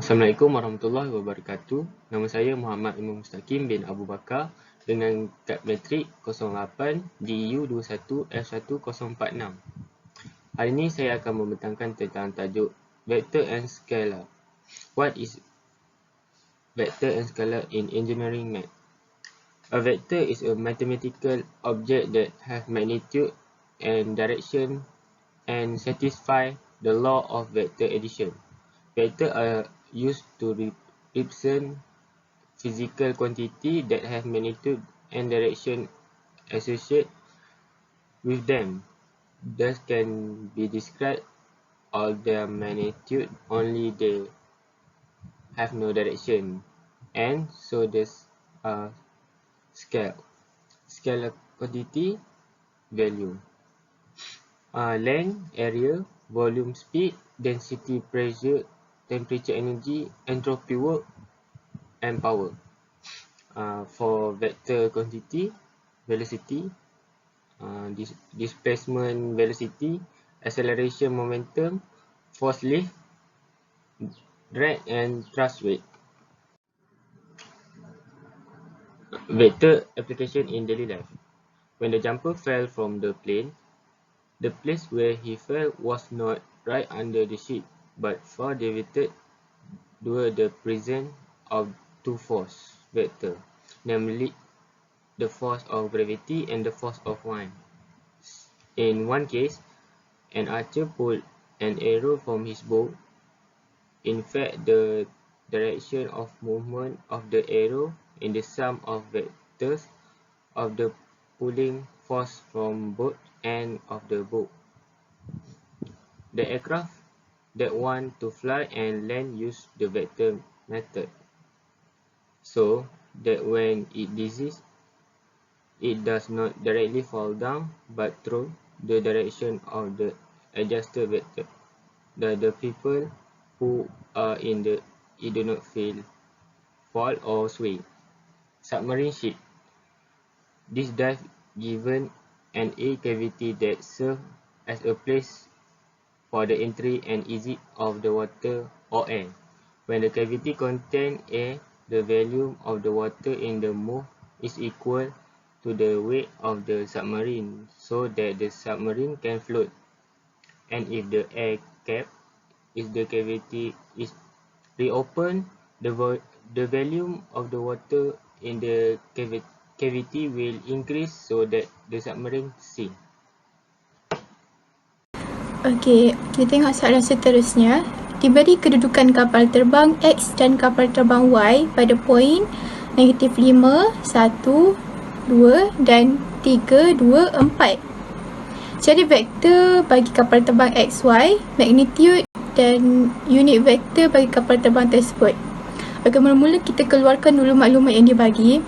Assalamualaikum warahmatullahi wabarakatuh. Nama saya Muhammad Imam Mustaqim bin Abu Bakar dengan kad matrik 08 DU21F1046. Hari ini saya akan membentangkan tentang tajuk Vector and Scalar. What is vector and scalar in engineering math? A vector is a mathematical object that has magnitude and direction and satisfy the law of vector addition. Vectors are used to represent physical quantity that have magnitude and direction associated with them. Thus can be described all their magnitude, only they have no direction, and so this scalar quantity value. Length, area, volume, speed, density, pressure, temperature, energy, entropy, work, and power. For vector quantity, velocity, displacement velocity, acceleration momentum, force lift, drag, and thrust weight. Vector application in daily life. When the jumper fell from the plane, the place where he fell was not right under the sheet, but far deviated due to the presence of two force vector, namely the force of gravity and the force of wind. In one case, an archer pulled an arrow from his bow. In fact, the direction of movement of the arrow in the sum of vectors of the pulling force from both ends of the bow. The aircraft that want to fly and land use the vector method, so that when it descends, it does not directly fall down, but through the direction of the adjusted vector. The people who are in it do not fall or sway. Submarine ship. This dive given an air cavity that serves as a place for the entry and exit of the water or air. When the cavity contains air, the volume of the water in the move is equal to the weight of the submarine, so that the submarine can float. And if the air cap is the cavity is reopened, the volume of the water in the cavity will increase, so that the submarine sink. Okey, kita tengok soalan seterusnya. Diberi kedudukan kapal terbang X dan kapal terbang Y pada poin -5, 1, 2 dan 3, 2, 4. Cari vektor bagi kapal terbang XY, magnitude dan unit vektor bagi kapal terbang tersebut. Okey, mula-mula kita keluarkan dulu maklumat yang dibagi.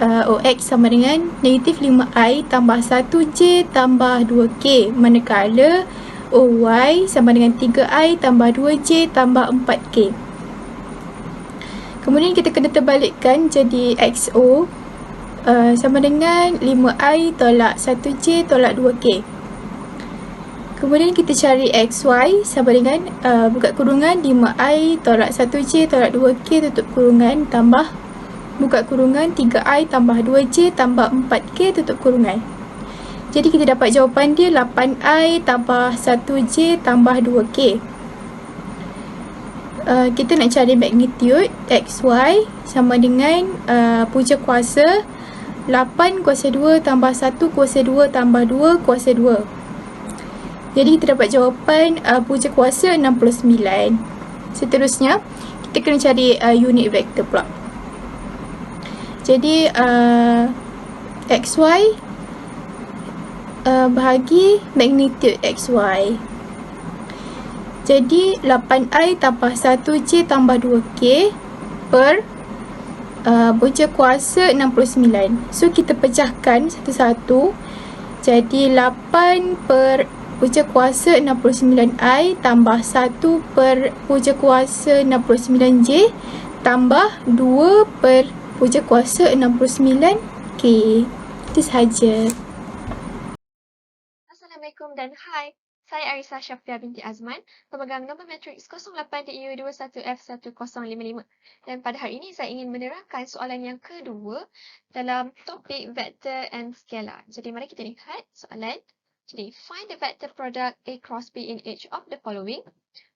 OX sama dengan -5i tambah 1j tambah 2k, manakala OY sama dengan 3i tambah 2j tambah 4k. Kemudian kita kena terbalikkan jadi XO sama dengan 5i tolak 1j tolak 2k. Kemudian kita cari XY sama dengan buka kurungan 5i tolak 1j tolak 2k tutup kurungan tambah buka kurungan 3i tambah 2j tambah 4k tutup kurungan. Jadi kita dapat jawapan dia 8i tambah 1j tambah 2k. Kita nak cari magnitude XY sama dengan punca kuasa 8 kuasa 2 tambah 1 kuasa 2 tambah 2 kuasa 2. Jadi kita dapat jawapan punca kuasa 69. Seterusnya kita kena cari unit vektor pula. Jadi XY bahagi magnitude XY. Jadi 8i tambah 1j tambah 2k per punca kuasa 69. So kita pecahkan satu-satu. Jadi 8 per punca kuasa 69i tambah 1 per punca kuasa 69j tambah 2 per punca kuasa 69k. Itu sahaja. Assalamualaikum dan hai. Saya Arisa Syafia binti Azman, pemegang nombor matriks 08DU21F1055. Dan pada hari ini saya ingin menerangkan soalan yang kedua dalam topik vector and scalar. Jadi mari kita lihat soalan. Jadi find the vector product A cross B in each of the following,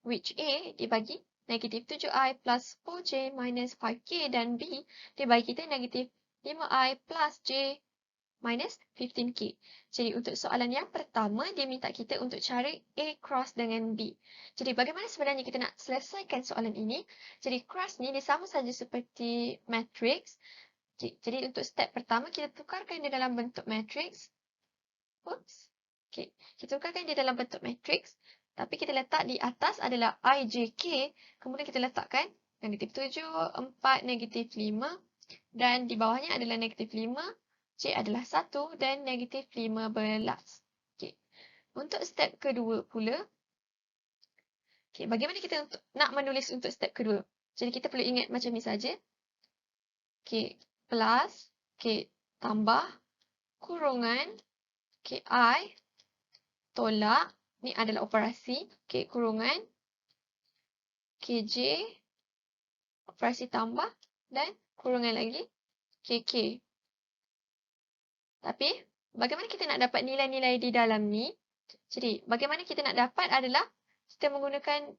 which A dibagi negatif 7i plus 4j minus 5k dan B dibagi kita negatif 5i plus j minus 15k. Jadi untuk soalan yang pertama, dia minta kita untuk cari A cross dengan B. Jadi bagaimana sebenarnya kita nak selesaikan soalan ini? Jadi cross ni dia sama saja seperti matrix. Jadi untuk step pertama, kita tukarkan dia dalam bentuk matrix. Oops. Okay. Kita tukarkan dia dalam bentuk matrix. Tapi kita letak di atas adalah IJK. Kemudian kita letakkan negatif 7, 4, negatif 5. Dan di bawahnya adalah negatif 5. J adalah 1 dan negatif 15. Okay. Untuk step kedua pula. Okay, bagaimana kita nak menulis untuk step kedua? Jadi kita perlu ingat macam ni saja. Okay, plus. Okay, tambah. Kurungan. Okay, I. Tolak. Ni adalah operasi. Okay, kurungan. Okay, J. Operasi tambah. Dan kurungan lagi. Okay, K. Tapi, bagaimana kita nak dapat nilai-nilai di dalam ni? Jadi, bagaimana kita nak dapat adalah kita menggunakan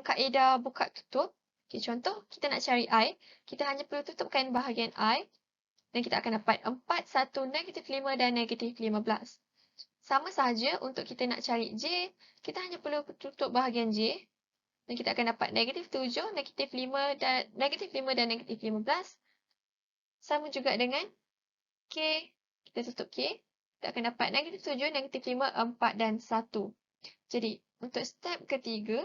kaedah buka tutup. Okay, contoh, kita nak cari I. Kita hanya perlu tutupkan bahagian I. Dan kita akan dapat 4, 1, negatif 5 dan negatif 15. Sama sahaja untuk kita nak cari J. Kita hanya perlu tutup bahagian J. Dan kita akan dapat negatif 7, negatif 5 dan negatif 5 dan negatif 15. Sama juga dengan K. Kita tutup K, kita akan dapat negatif 7, negatif 5, 4 dan 1. Jadi, untuk step ketiga,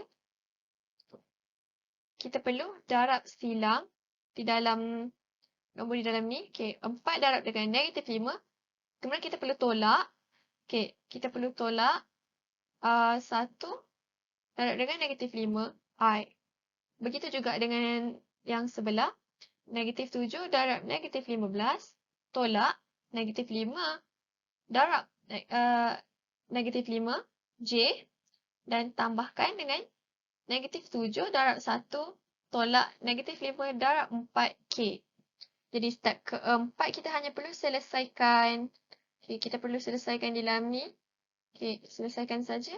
kita perlu darab silang di dalam nombor di dalam ni. Okay, 4 darab dengan negatif 5. Kemudian kita perlu tolak. Okay, kita perlu tolak 1 darab dengan negatif 5, I. Begitu juga dengan yang sebelah. Negatif 7 darab negatif 15, tolak. Negatif 5 darab negatif 5 J dan tambahkan dengan negatif 7 darab 1 tolak negatif 5 darab 4 K. Jadi step keempat kita hanya perlu selesaikan. Okay, kita perlu selesaikan di dalam ni. Okay, selesaikan saja.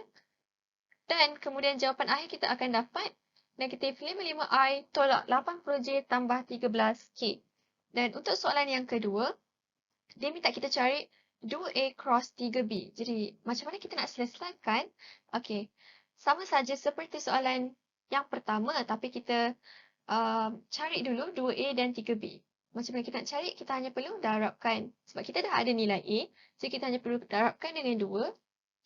Dan kemudian jawapan akhir kita akan dapat negatif 55I tolak 80J tambah 13K. Dan untuk soalan yang kedua, dia minta kita cari 2A cross 3B. Jadi, macam mana kita nak selesaikan? Okey, sama saja seperti soalan yang pertama, tapi kita cari dulu 2A dan 3B. Macam mana kita nak cari? Kita hanya perlu darabkan. Sebab kita dah ada nilai A, jadi kita hanya perlu darabkan dengan 2.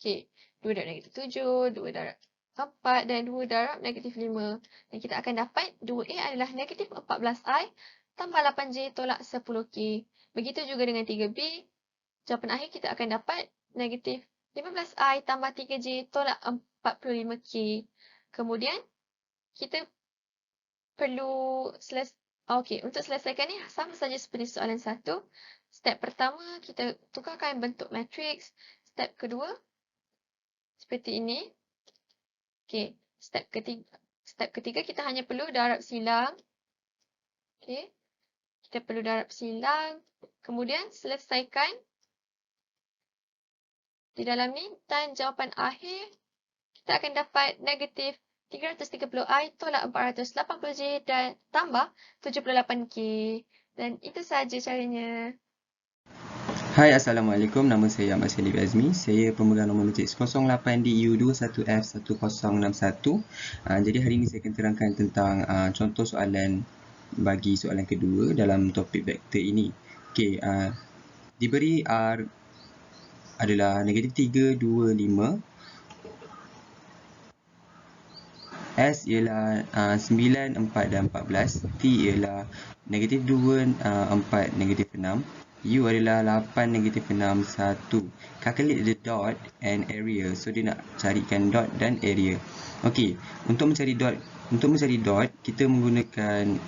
Okey, 2 darab negatif 7, 2 darab 4 dan 2 darab negatif 5. Dan kita akan dapat 2A adalah negatif 14I tambah 8J tolak 10K. Begitu juga dengan 3B. Jawapan akhir kita akan dapat negatif 15I tambah 3J tolak 45K. Kemudian, kita perlu untuk selesaikan ni sama saja seperti soalan 1. Step pertama, kita tukarkan bentuk matriks. Step kedua, seperti ini. Okay. Step ketiga, kita hanya perlu darab silang. Okay. Kita perlu darab silang. Kemudian selesaikan di dalam ni. Dan jawapan akhir, kita akan dapat negatif 330I tolak 480J dan tambah 78K. Dan itu sahaja caranya. Hai, Assalamualaikum. Nama saya Ahmad Syarif Azmi. Saya pemegang nombor matriks 08DU21F1061. Jadi hari ini saya akan terangkan tentang contoh soalan bagi soalan kedua dalam topik vektor ini. Okey, diberi R adalah negatif 3, 2, 5. S ialah 9, 4 dan 14. T ialah negatif 2, 4, negatif 6. U adalah 8, negatif 6, 1. Calculate the dot and area. So, dia nak carikan dot dan area. Okey, untuk mencari dot, kita menggunakan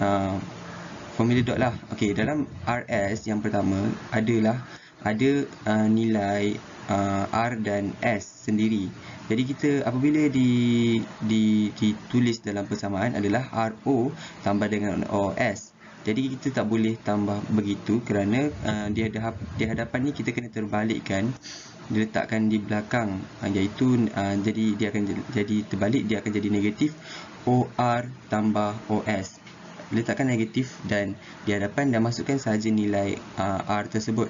formula dot lah. Okey, dalam RS yang pertama ada nilai R dan S sendiri. Jadi kita apabila ditulis dalam persamaan adalah RO tambah dengan OS. Jadi kita tak boleh tambah begitu kerana di hadapan ni kita kena terbalikkan, diletakkan di belakang, iaitu jadi dia akan jadi terbalik, dia akan jadi negatif OR tambah OS. Letakkan negatif dan di hadapan dan masukkan sahaja nilai R tersebut.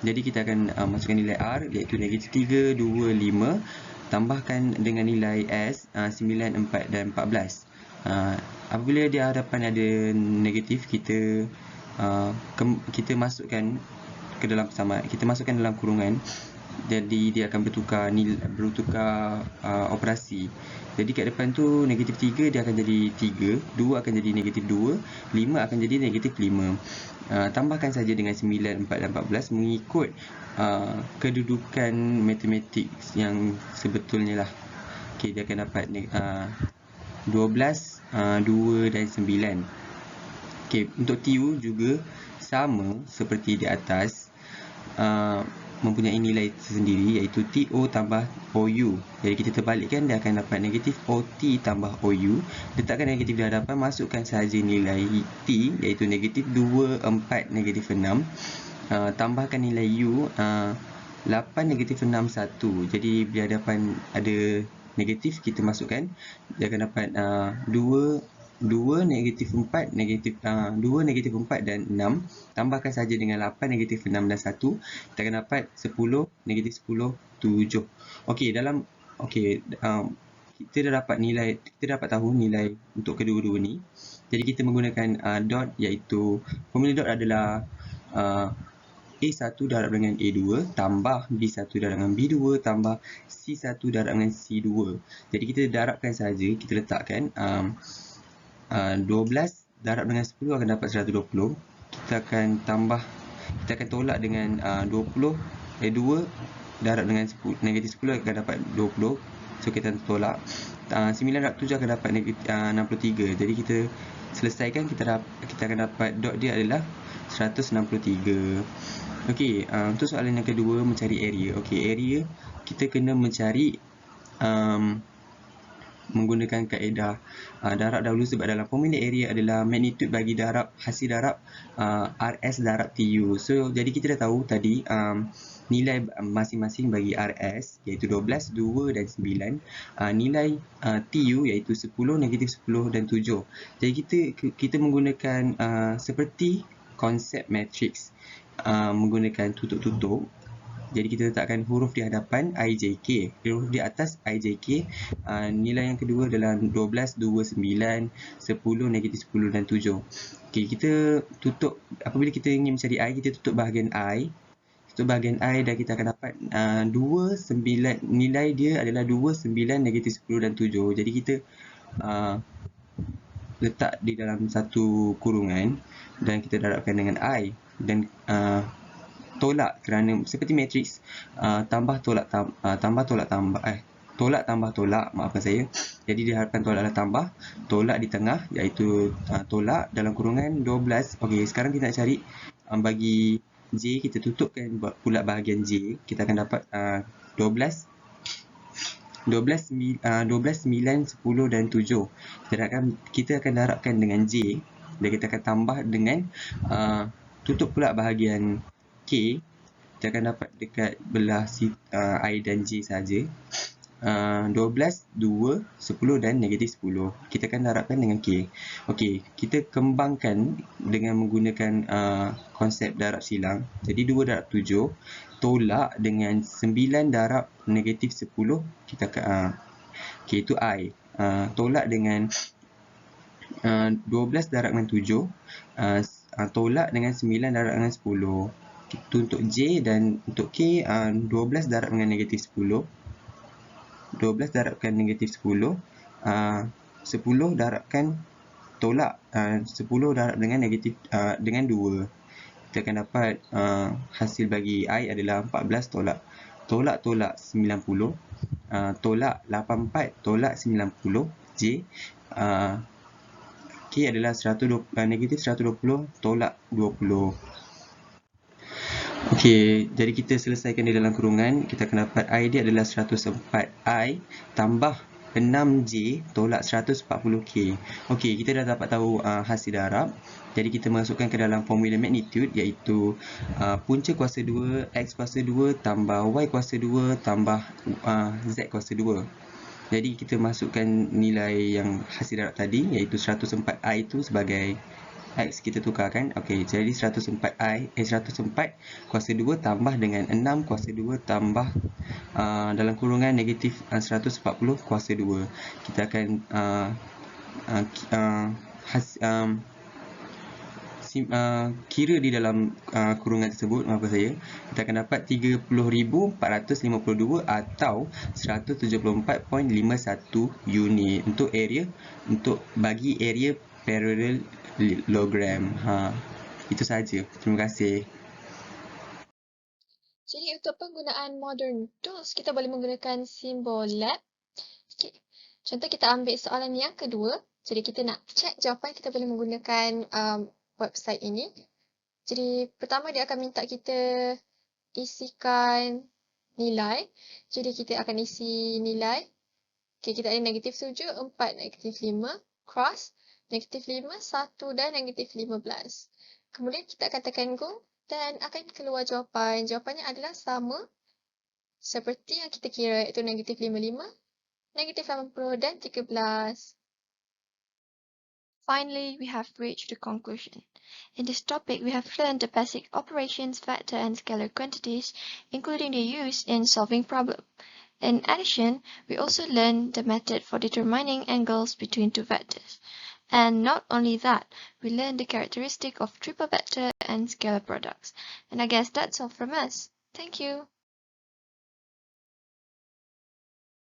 Jadi kita akan masukkan nilai R iaitu negatif 3, 2, 5, tambahkan dengan nilai S 9, 4 dan 14. Apabila di hadapan ada negatif, kita masukkan ke dalam persamaan, kita masukkan dalam kurungan, jadi dia akan bertukar operasi. Jadi kat depan tu negatif 3 dia akan jadi 3, 2 akan jadi negatif 2, 5 akan jadi negatif 5. Tambahkan saja dengan 9, 4 dan 14 mengikut kedudukan matematik yang sebetulnya lah. Okey, dia akan dapat 12, 2 dan 9. Okey, untuk TU juga sama seperti di atas, mempunyai nilai tersendiri iaitu TO tambah OU. Jadi kita terbalikkan, dia akan dapat negatif OT tambah OU. Letakkan negatif di hadapan, masukkan sahaja nilai T iaitu negatif 2, 4, negatif 6. Tambahkan nilai U 8, negatif 6, 1. Jadi di hadapan ada negatif, kita masukkan, dia akan dapat 2, negatif 4, negatif 2, negatif 4 dan 6. Tambahkan saja dengan 8, negatif 6 dan 1. Kita akan dapat 10, negatif 10, 7. Okey, kita dah dapat nilai, kita dapat tahu nilai untuk kedua-dua ni. Jadi kita menggunakan dot, iaitu formula dot adalah A1 darab dengan A2 tambah B1 darab dengan B2 tambah C1 darab dengan C2. Jadi kita darabkan saja, kita letakkan 12 darab dengan 10 akan dapat 120. Kita akan tolak dengan 2 darab dengan 10, negatif 10 akan dapat 20. So kita tolak. 9 darab 7 akan dapat negatif 63. Jadi kita selesaikan, kita akan dapat dot dia adalah 163. Okey, untuk soalan yang kedua, mencari area. Okey, area kita kena mencari menggunakan kaedah darab dahulu, sebab dalam formula area adalah magnitud bagi hasil darab RS darab TU. So jadi kita dah tahu tadi nilai masing-masing bagi RS iaitu 12, 2 dan 9. Nilai TU iaitu 10, negatif 10 dan 7. Jadi kita menggunakan seperti konsep matrix, menggunakan tutup-tutup. Jadi kita letakkan huruf di hadapan IJK, huruf di atas IJK. Nilai yang kedua adalah 12, 2, 9, 10, negatif 10 dan 7. Okey, kita tutup, apabila kita ingin mencari I, kita tutup bahagian I. Tutup bahagian I dan kita akan dapat 29, nilai dia adalah 2, 9, negatif 10 dan 7. Jadi kita letak di dalam satu kurungan dan kita darabkan dengan I dan tolak, kerana seperti matrix, tolak tambah tolak, maafkan saya. Jadi diharapkan tolak adalah tambah, tolak di tengah iaitu tolak dalam kurungan 12. Okey, sekarang kita nak cari bagi J, kita tutupkan pula bahagian J. Kita akan dapat 12, 9, 10 dan 7. Kita akan darabkan dengan J dan kita akan tambah dengan tutup pula bahagian K. Kita akan dapat dekat belah I dan J saja. 12, 2, 10 dan negatif 10. Kita akan darabkan dengan K. Okey, kita kembangkan dengan menggunakan konsep darab silang. Jadi 2 darab 7 tolak dengan 9 darab negatif 10. Kita akan okey, itu I. Tolak dengan 12 darab dengan 7. Tolak dengan 9 darab dengan 10. Itu untuk J, dan untuk K 12 darab dengan negatif 10. 12 darabkan negatif 10. 10 darabkan tolak 10 darab dengan negatif dengan 2. Kita akan dapat hasil bagi I adalah 14 tolak 90. Tolak 84 tolak 90. J K adalah negatif 120 tolak 20. Okey, jadi kita selesaikan di dalam kurungan. Kita akan dapat I dia adalah 104I tambah 6J tolak 140K. Okey, kita dah dapat tahu hasil darab. Jadi kita masukkan ke dalam formula magnitude iaitu punca kuasa 2, X kuasa 2 tambah Y kuasa 2 tambah Z kuasa 2. Jadi kita masukkan nilai yang hasil darab tadi iaitu 104I itu sebagai X kita tukarkan. Okey, jadi 104 kuasa 2 tambah dengan 6 kuasa 2 tambah dalam kurungan negatif 140 kuasa 2. Kita akan kira di dalam kurungan tersebut, maaf saya, kita akan dapat 30,452 atau 174.51 unit untuk bagi area parallelogram. Itu saja. Terima kasih. Jadi untuk penggunaan modern tools, kita boleh menggunakan simbol lab. Okay. Contoh kita ambil soalan yang kedua. Jadi kita nak check jawapan, kita boleh menggunakan website ini. Jadi pertama dia akan minta kita isikan nilai. Jadi kita akan isi nilai. Okay, kita ada negatif 7, 4, negatif 5, cross, negatif 5, 1 dan negatif 15. Kemudian kita akan tekan go dan akan keluar jawapan. Jawapannya adalah sama seperti yang kita kira, iaitu negatif 55, negatif 80 dan 13. Finally, we have reached the conclusion. In this topic, we have learned the basic operations, vector and scalar quantities, including their use in solving problems. In addition, we also learned the method for determining angles between two vectors. And not only that, we learned the characteristic of triple vector and scalar products. And I guess that's all from us. Thank you.